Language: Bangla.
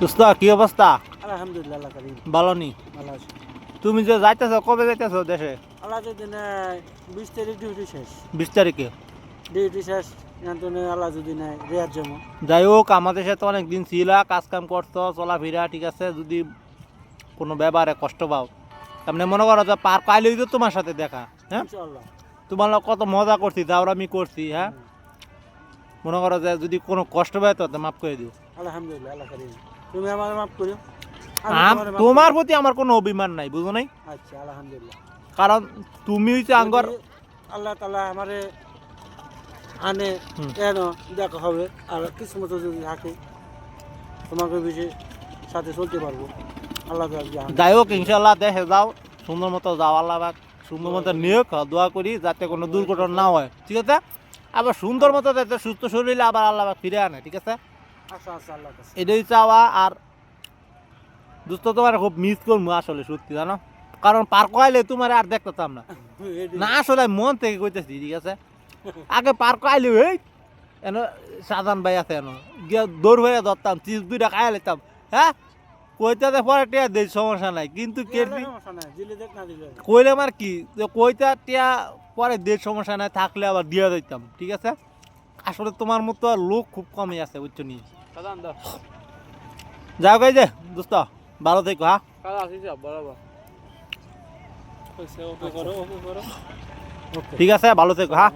দোস্ত কি অবস্থা? আলহামদুলিল্লাহ আল্লাহ করিম ভালো নি? ভালো আছি। তুমি যে যাইতেছো, কবে যাইতেছো দেশে? আল্লাহ যদি নেয় 20 তারিখ ডিউটি শেষ। 20 তারিখে? ডিউটি শেষ এখানে আল্লাহ যদি নেয় রেয়ার জমা। যাই হোক, আমাদের সাথে অনেক দিন ছিলা, কাজ কাম করছো, চলাফেরা ঠিক আছে। যদি কোনো ব্যাপারে কষ্ট পাও, তারপরে মনে করো যে পার্ক আইলেই তো তোমার সাথে দেখা, হ্যাঁ ইনশাআল্লাহ। তোমার লোক কত মজা করছি, আমি করছি, হ্যাঁ মনে করো যে যদি কোনো কষ্ট পায় তো মাফ করে দিও। আলহামদুলিল্লাহ আল্লাহ করিম। তুমি আমার মাফ করো। তোমার প্রতি আমার কোনো অভিমান নাই, বুঝো নাই? আচ্ছা আলহামদুলিল্লাহ। কারণ তুমি হইছে আঙ্গর যদি আল্লাহ তাআলা আমারে আনে কেন দেখা হবে, আর কিছু মতো যদি থাকে তোমাকে বেশি সাথে চলতে পারবো। আল্লাহ তাআলা যাই হোক, ইনশাল্লাহ দেশে যাও, সুন্দর মতো যাও, আল্লাহ পাক সুন্দর মতো নিয়োগ দোয়া করি যাতে কোনো দুর্ঘটনা না হয়, ঠিক আছে? আবার সুন্দর মতো যাতে সুস্থ শরীরে আবার আল্লাহ পাক ফিরে আনে, ঠিক আছে? আচ্ছা আচ্ছা আল্লাহ কাছে। এটাই চাওয়া। আর দোস্ত তোমার খুব মিস করবো আসলে, সত্যি জানো, কারণ পার্ক আইলে তোমার আর দেখতাম না। না আসলে মন থেকে কইতেছি, ঠিক আছে? আগে পার্ক আইলে এই এন সাজান ভাই আছে, এন গিয়া দৌড় হয়ে ধরতাম, চিজ দুইটা খাইয়া লেতাম, হ্যাঁ কইতাতে পরে টিয়া দেই, সমস্যা নাই, কিন্তু কেটবি কইলে আমার কি যে কইতা টিয়া পরে দেই, সমস্যা নাই, থাকলে আবার দিয়া দিতাম, ঠিক আছে? আসলে তোমার মতো আর লোক খুব কমই আছে, বুঝছো নি? যাও গাই যে দোস্ত, ভালো থেকো, হ্যাঁ ঠিক আছে, ভালো থেকো, হ্যাঁ।